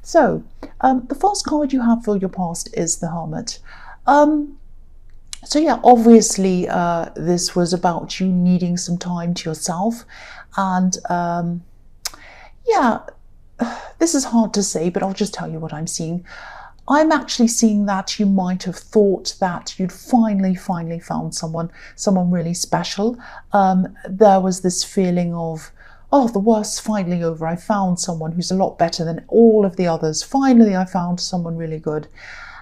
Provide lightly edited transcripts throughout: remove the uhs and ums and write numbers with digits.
So the first card you have for your past is the Hermit. So yeah, obviously this was about you needing some time to yourself, and yeah, this is hard to say, but I'll just tell you what I'm seeing. I'm actually seeing that you might have thought that you'd finally found someone really special. There was this feeling of, oh, the worst's finally over. I found someone who's a lot better than all of the others. Finally, I found someone really good.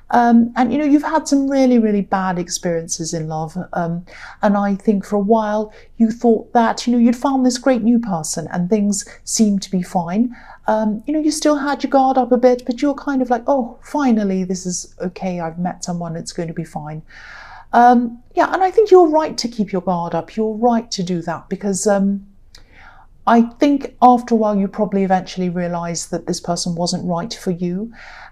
And you know, you've had some really bad experiences in love, and I think for a while you thought that, you know, you'd found this great new person and things seemed to be fine. You know, you still had your guard up a bit, but you're kind of like, oh, finally this is okay, I've met someone, it's going to be fine. Yeah, and I think you're right to keep your guard up. You're right to do that, because I think after a while you probably eventually realised that this person wasn't right for you.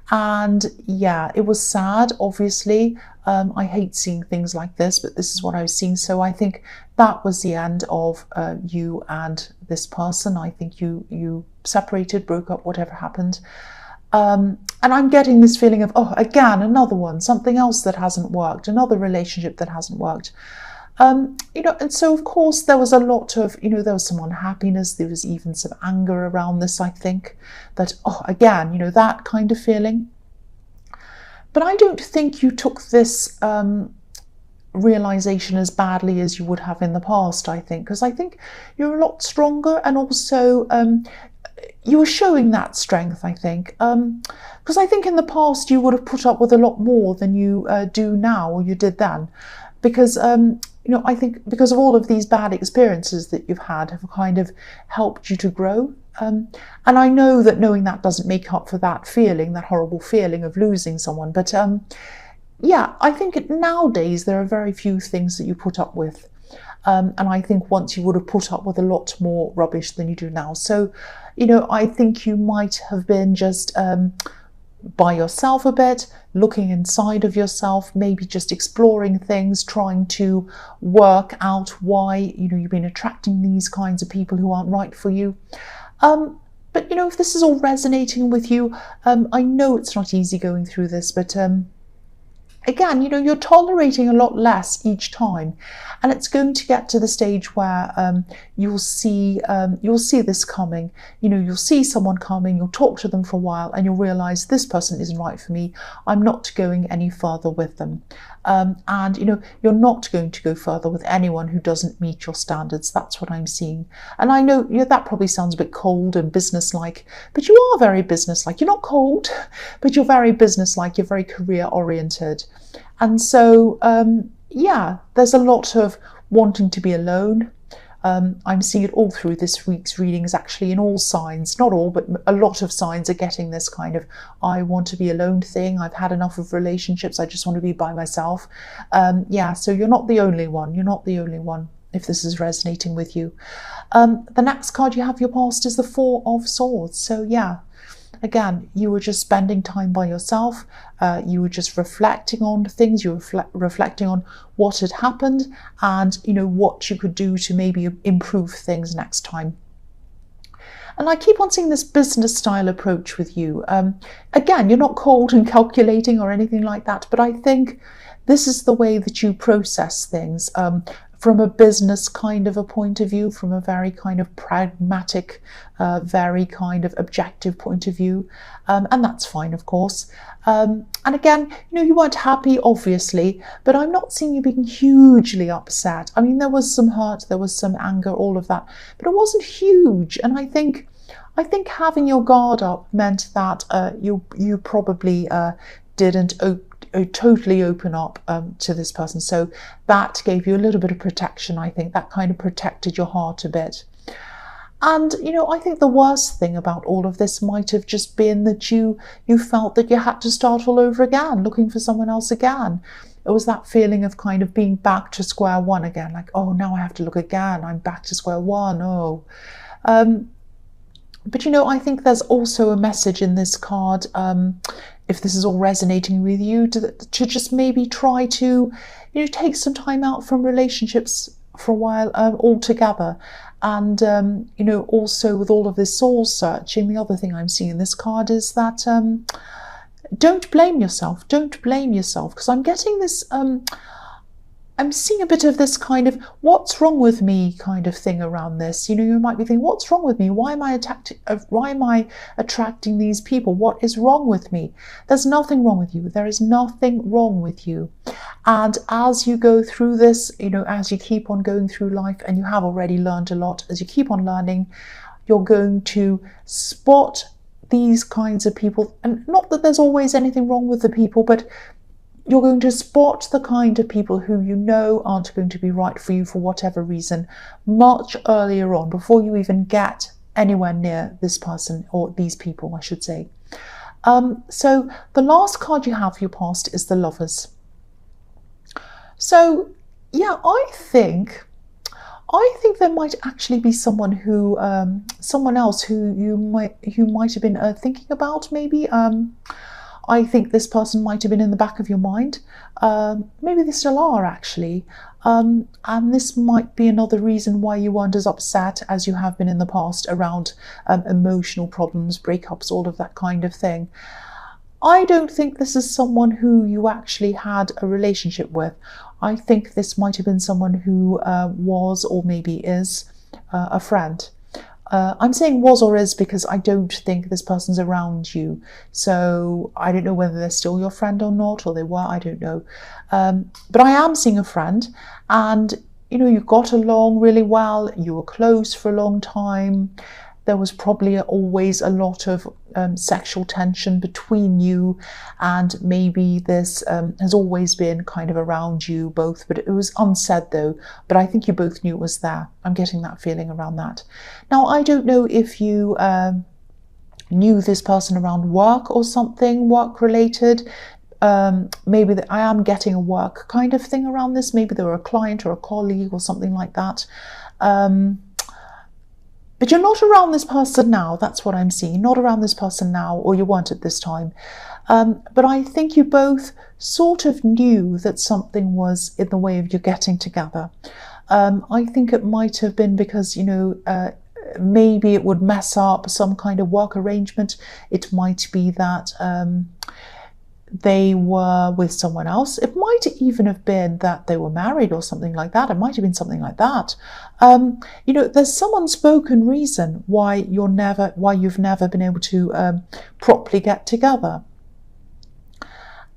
And yeah, it was sad, obviously. I hate seeing things like this, but this is what I was seeing. So I think that was the end of you and this person. I think you separated, broke up, whatever happened. And I'm getting this feeling of, oh, again, another one, something else that hasn't worked, another relationship that hasn't worked. You know, and so of course there was a lot of, you know, there was some unhappiness, there was even some anger around this, I think, that, oh, again, you know, that kind of feeling. But I don't think you took this realization as badly as you would have in the past, I think, because I think you're a lot stronger, and also you were showing that strength, I think, because I think in the past you would have put up with a lot more than you do now, or you did then, because you know, I think because of all of these bad experiences that you've had have kind of helped you to grow. And I know that knowing that doesn't make up for that feeling, that horrible feeling of losing someone. But yeah, I think nowadays there are very few things that you put up with. And I think once you would have put up with a lot more rubbish than you do now. So, you know, I think you might have been just by yourself a bit, looking inside of yourself, maybe just exploring things, trying to work out why, you know, you've been attracting these kinds of people who aren't right for you. But you know, if this is all resonating with you, I know it's not easy going through this, but again, you know, you're tolerating a lot less each time, and it's going to get to the stage where you'll see this coming. You know, you'll see someone coming, you'll talk to them for a while, and you'll realise this person isn't right for me. I'm not going any further with them. And you know, you're not going to go further with anyone who doesn't meet your standards. That's what I'm seeing. And I know, you know, that probably sounds a bit cold and businesslike, but you are very businesslike. You're not cold, but you're very businesslike. You're very career oriented. And so, yeah, there's a lot of wanting to be alone. I'm seeing it all through this week's readings, actually, in all signs, not all, but a lot of signs are getting this kind of, I want to be alone thing. I've had enough of relationships. I just want to be by myself. Yeah, so you're not the only one. You're not the only one, if this is resonating with you. The next card you have your past is the Four of Swords. So yeah, again, you were just spending time by yourself. You were just reflecting on things. You were reflecting on what had happened, and you know, what you could do to maybe improve things next time. And I keep on seeing this business style approach with you. Again, you're not cold and calculating or anything like that, but I think this is the way that you process things. From a business kind of a point of view, from a very kind of pragmatic, very kind of objective point of view. And that's fine, of course. And again, you know, you weren't happy, obviously, but I'm not seeing you being hugely upset. I mean, there was some hurt, there was some anger, all of that, but it wasn't huge. And I think having your guard up meant that you probably didn't totally open up to this person. So that gave you a little bit of protection. I think that kind of protected your heart a bit. And, you know, I think the worst thing about all of this might have just been that you felt that you had to start all over again, looking for someone else again. It was that feeling of kind of being back to square one again, like, oh, now I have to look again. I'm back to square one. Oh. But, you know, I think there's also a message in this card, if this is all resonating with you, to just maybe try to, you know, take some time out from relationships for a while altogether. And, you know, also with all of this soul searching, the other thing I'm seeing in this card is that don't blame yourself. Don't blame yourself, because I'm getting this, I'm seeing a bit of this kind of what's wrong with me kind of thing around this. You know, you might be thinking, what's wrong with me? Why am I attracting these people? What is wrong with me? There's nothing wrong with you. There is nothing wrong with you. And as you go through this, you know, as you keep on going through life, and you have already learned a lot, as you keep on learning, you're going to spot these kinds of people. And not that there's always anything wrong with the people, but you're going to spot the kind of people who you know aren't going to be right for you for whatever reason much earlier on, before you even get anywhere near this person, or these people, I should say. So the last card you have for your past is the Lovers. So yeah, I think there might actually be someone who, someone else who you might have been thinking about, maybe. I think this person might have been in the back of your mind. Maybe they still are, actually. And this might be another reason why you weren't as upset as you have been in the past around emotional problems, breakups, all of that kind of thing. I don't think this is someone who you actually had a relationship with. I think this might have been someone who was, or maybe is, a friend. I'm saying was or is because I don't think this person's around you. So I don't know whether they're still your friend or not, or they were, I don't know. But I am seeing a friend, and, you know, you got along really well. You were close for a long time. There was probably always a lot of sexual tension between you, and maybe this has always been kind of around you both, but it was unsaid though, but I think you both knew it was there. I'm getting that feeling around that. Now, I don't know if you knew this person around work or something, work related. Maybe I am getting a work kind of thing around this. Maybe they were a client or a colleague or something like that. But you're not around this person now. That's what I'm seeing. Not around this person now, or you weren't at this time. But I think you both sort of knew that something was in the way of you getting together. I think it might have been because, you know, maybe it would mess up some kind of work arrangement. It might be that they were with someone else. It might even have been that they were married or something like that. It might have been something like that. You know, there's some unspoken reason why you've never been able to properly get together.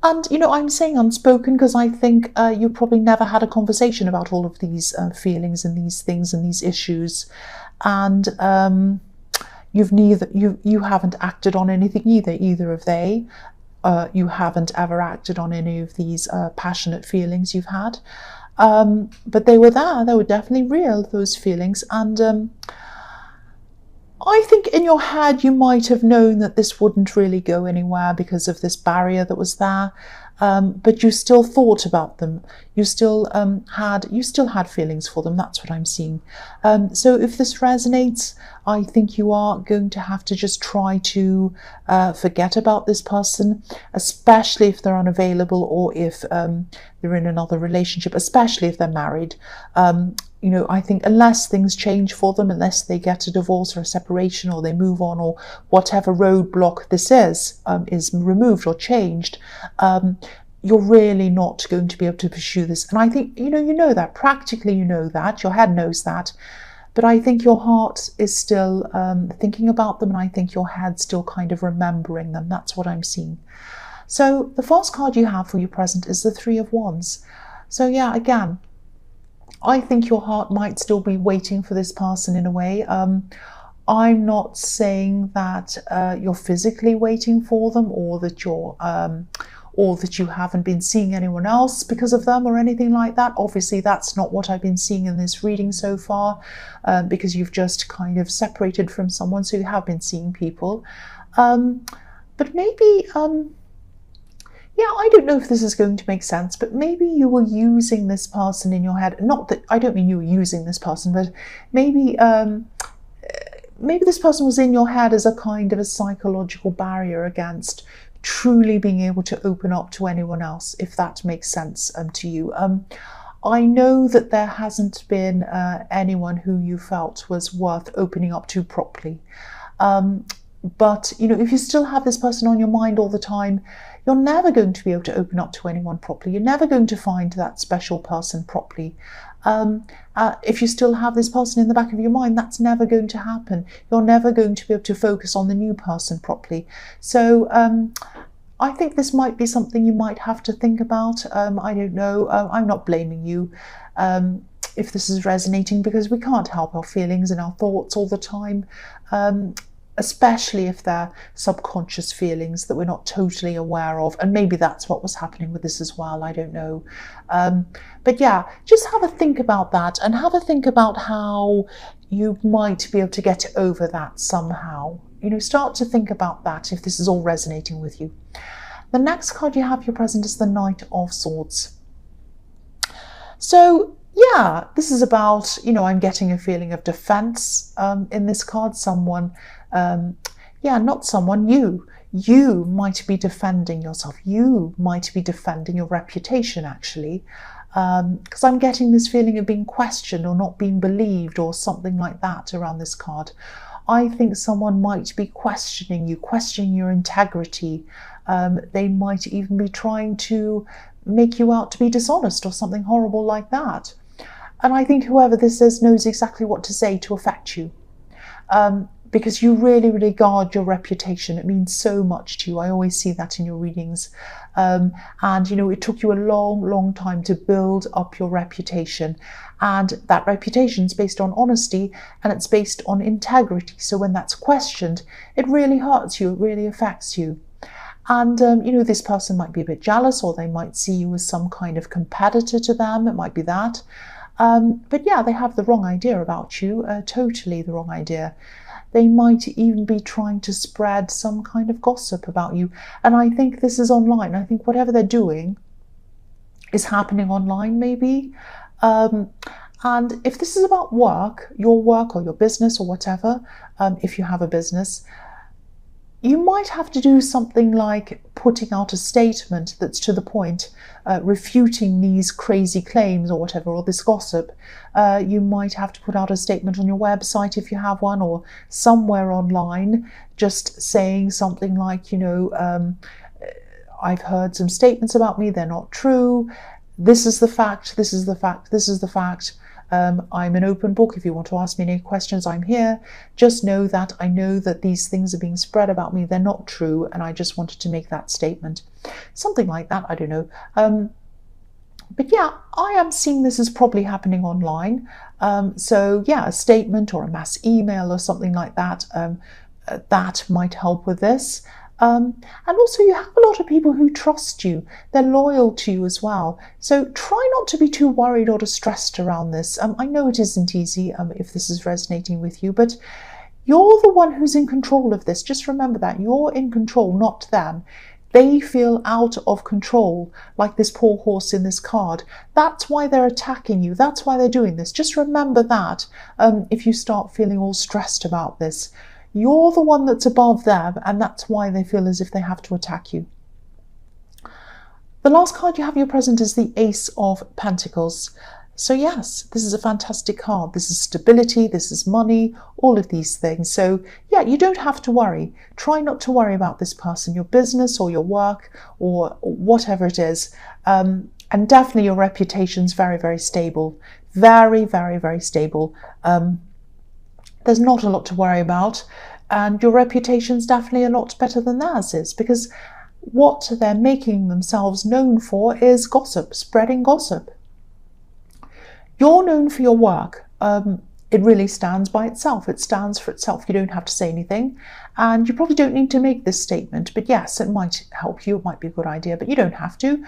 And, you know, I'm saying unspoken because I think you probably never had a conversation about all of these feelings and these things and these issues. And you haven't acted on anything either of they. You haven't ever acted on any of these passionate feelings you've had. But they were there. They were definitely real, those feelings. And I think in your head you might have known that this wouldn't really go anywhere because of this barrier that was there. But you still thought about them. You still had feelings for them. That's what I'm seeing. So if this resonates, I think you are going to have to just try to forget about this person, especially if they're unavailable, or if they're in another relationship, especially if they're married. You know, I think unless things change for them, unless they get a divorce or a separation, or they move on, or whatever roadblock this is removed or changed, you're really not going to be able to pursue this. And I think, you know that, practically you know that, your head knows that, but I think your heart is still thinking about them, and I think your head's still kind of remembering them. That's what I'm seeing. So the first card you have for your present is the Three of Wands. So yeah, again, I think your heart might still be waiting for this person in a way. I'm not saying that you're physically waiting for them, or that you haven't been seeing anyone else because of them or anything like that. Obviously, that's not what I've been seeing in this reading so far, because you've just kind of separated from someone, so you have been seeing people. But maybe, yeah, I don't know if this is going to make sense, but maybe you were using this person in your head. Not that, I don't mean you were using this person, but maybe maybe this person was in your head as a kind of a psychological barrier against truly being able to open up to anyone else, if that makes sense to you. I know that there hasn't been anyone who you felt was worth opening up to properly. But, if you still have this person on your mind all the time, you're never going to be able to open up to anyone properly. You're never going to find that special person properly. If you still have this person in the back of your mind, that's never going to happen. You're never going to be able to focus on the new person properly. So I think this might be something you might have to think about. I don't know. I'm not blaming you if this is resonating, because we can't help our feelings and our thoughts all the time. Especially if they're subconscious feelings that we're not totally aware of. And maybe that's what was happening with this as well, I don't know. But yeah, just have a think about that, and have a think about how you might be able to get over that somehow. Start to think about that if this is all resonating with you. The next card you have your present is the Knight of Swords. So yeah, this is about, I'm getting a feeling of defense in this card. Someone, not someone, you might be defending yourself. You might be defending your reputation, actually, because I'm getting this feeling of being questioned or not being believed or something like that around this card. I think someone might be questioning you, questioning your integrity. They might even be trying to make you out to be dishonest or something horrible like that. And I think whoever this is knows exactly what to say to affect you, because you really, really guard your reputation. It means so much to you. I always see that in your readings. And, it took you a long, long time to build up your reputation. And that reputation is based on honesty, and it's based on integrity. So when that's questioned, it really hurts you. It really affects you. And, this person might be a bit jealous, or they might see you as some kind of competitor to them. It might be that. But yeah, they have the wrong idea about you, totally the wrong idea. They might even be trying to spread some kind of gossip about you. And I think this is online. I think whatever they're doing is happening online, maybe. And if this is about work, your work or your business or whatever, if you have a business, you might have to do something like putting out a statement that's to the point, refuting these crazy claims or whatever, or this gossip. You might have to put out a statement on your website if you have one, or somewhere online, just saying something like, I've heard some statements about me, they're not true. This is the fact, this is the fact, this is the fact. I'm an open book. If you want to ask me any questions, I'm here. Just know that I know that these things are being spread about me. They're not true, and I just wanted to make that statement. Something like that, I don't know. But yeah, I am seeing this as probably happening online. So yeah, a statement or a mass email or something like that, that might help with this. And also you have a lot of people who trust you. They're loyal to you as well. So try not to be too worried or distressed around this. I know it isn't easy if this is resonating with you, but you're the one who's in control of this. Just remember that. You're in control, not them. They feel out of control, like this poor horse in this card. That's why they're attacking you. That's why they're doing this. Just remember that if you start feeling all stressed about this. You're the one that's above them, and that's why they feel as if they have to attack you. The last card you have in your present is the Ace of Pentacles. So yes, this is a fantastic card. This is stability, this is money, all of these things. So yeah, you don't have to worry. Try not to worry about this person, your business or your work or whatever it is. And definitely your reputation's very, very stable. Very, very, very stable. There's not a lot to worry about, and your reputation's definitely a lot better than theirs is, because what they're making themselves known for is gossip, spreading gossip. You're known for your work. It really stands by itself. It stands for itself. You don't have to say anything, and you probably don't need to make this statement, but yes, it might help you. It might be a good idea, but you don't have to.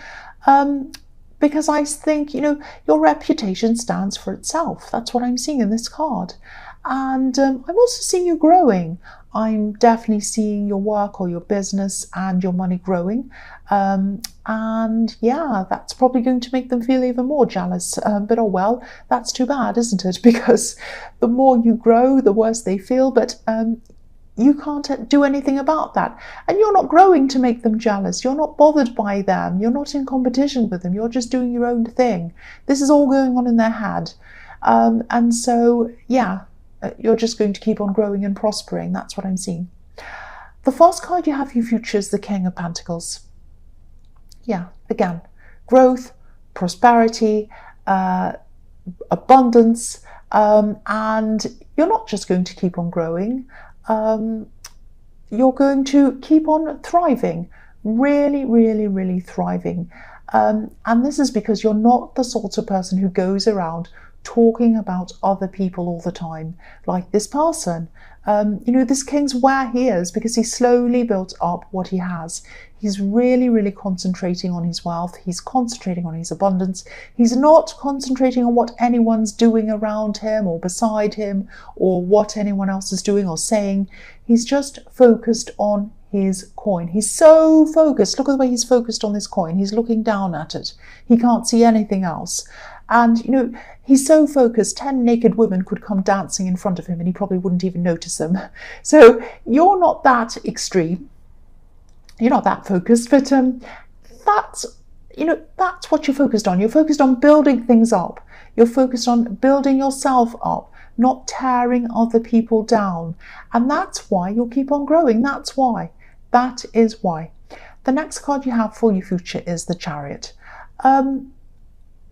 Because I think, your reputation stands for itself. That's what I'm seeing in this card. And I'm also seeing you growing. I'm definitely seeing your work or your business and your money growing. And yeah, that's probably going to make them feel even more jealous. But oh well, that's too bad, isn't it? Because the more you grow, the worse they feel. But you can't do anything about that. And you're not growing to make them jealous. You're not bothered by them. You're not in competition with them. You're just doing your own thing. This is all going on in their head. And so, yeah, you're just going to keep on growing and prospering. That's what I'm seeing. The first card you have for your future is the King of Pentacles. Yeah, again, growth, prosperity, abundance, and you're not just going to keep on growing. You're going to keep on thriving, really, really, really thriving. And this is because you're not the sort of person who goes around talking about other people all the time, like this person. This king's where he is because he slowly built up what he has. He's really, really concentrating on his wealth. He's concentrating on his abundance. He's not concentrating on what anyone's doing around him or beside him or what anyone else is doing or saying. He's just focused on his coin. He's so focused. Look at the way he's focused on this coin. He's looking down at it. He can't see anything else. And, he's so focused, 10 naked women could come dancing in front of him and he probably wouldn't even notice them. So you're not that extreme. You're not that focused, but that's what you're focused on. You're focused on building things up. You're focused on building yourself up, not tearing other people down. And that's why you'll keep on growing. That's why. That is why. The next card you have for your future is the Chariot.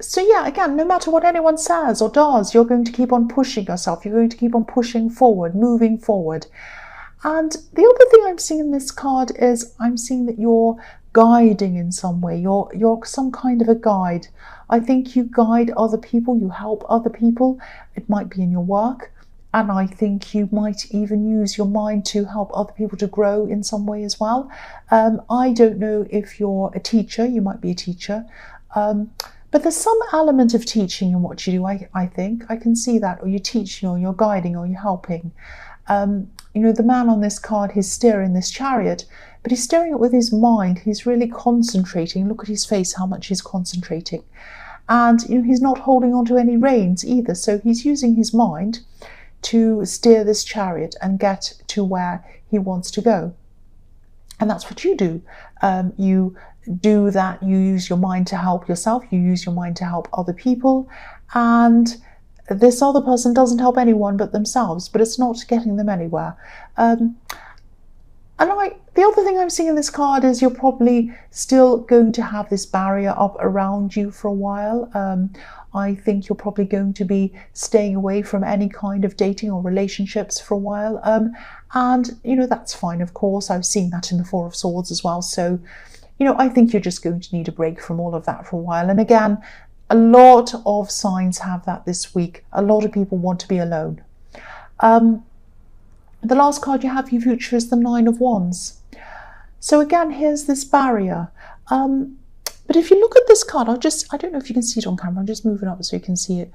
So yeah, again, no matter what anyone says or does, you're going to keep on pushing yourself. You're going to keep on pushing forward, moving forward. And the other thing I'm seeing in this card is I'm seeing that you're guiding in some way. You're some kind of a guide. I think you guide other people, you help other people. It might be in your work. And I think you might even use your mind to help other people to grow in some way as well. I don't know if you're a teacher. You might be a teacher. But there's some element of teaching in what you do, I think. I can see that. Or you're teaching, or you're guiding, or you're helping. The man on this card, he's steering this chariot, but he's steering it with his mind. He's really concentrating. Look at his face, how much he's concentrating. And he's not holding on to any reins either. So he's using his mind to steer this chariot and get to where he wants to go. And that's what you do. You do that. You use your mind to help yourself. You use your mind to help other people. And this other person doesn't help anyone but themselves, but it's not getting them anywhere. The other thing I'm seeing in this card is you're probably still going to have this barrier up around you for a while. I think you're probably going to be staying away from any kind of dating or relationships for a while. And that's fine, of course. I've seen that in the Four of Swords as well. So, I think you're just going to need a break from all of that for a while. And again, a lot of signs have that this week. A lot of people want to be alone. The last card you have for your future is the Nine of Wands. So again, here's this barrier. But if you look at this card, I don't know if you can see it on camera. I'm just moving up so you can see it.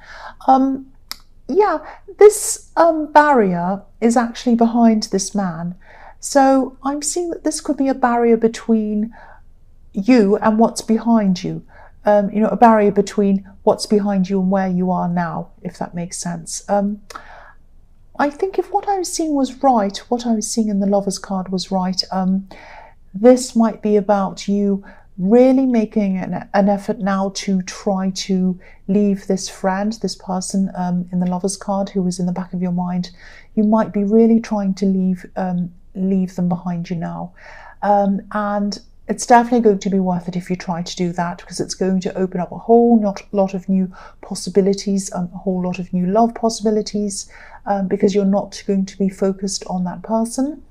Yeah, this barrier is actually behind this man. So I'm seeing that this could be a barrier between you and what's behind you. A barrier between what's behind you and where you are now, if that makes sense. I think if what I was seeing was right, what I was seeing in the Lover's card was right, this might be about you really making an effort now to try to leave this friend, this person in the Lover's card who was in the back of your mind. You might be really trying to leave them behind you now. And it's definitely going to be worth it if you try to do that, because it's going to open up a whole lot of new possibilities, a whole lot of new love possibilities, because you're not going to be focused on that person.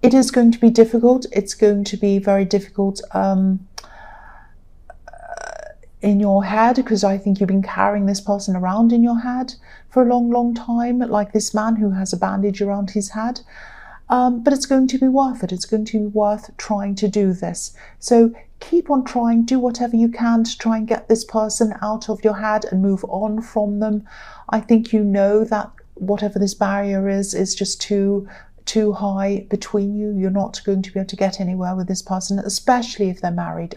It is going to be difficult. It's going to be very difficult in your head, because I think you've been carrying this person around in your head for a long, long time, like this man who has a bandage around his head. But it's going to be worth it. It's going to be worth trying to do this. So keep on trying, do whatever you can to try and get this person out of your head and move on from them. I think that whatever this barrier is just too high between you. You're not going to be able to get anywhere with this person, especially if they're married.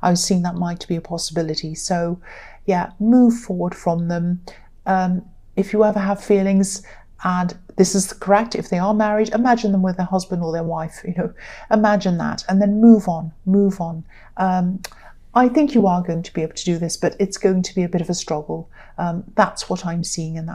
I was seeing that might be a possibility. So yeah, move forward from them. If you ever have feelings, And this is correct. If they are married, imagine them with their husband or their wife, imagine that, and then move on, move on. I think you are going to be able to do this, but it's going to be a bit of a struggle. That's what I'm seeing in that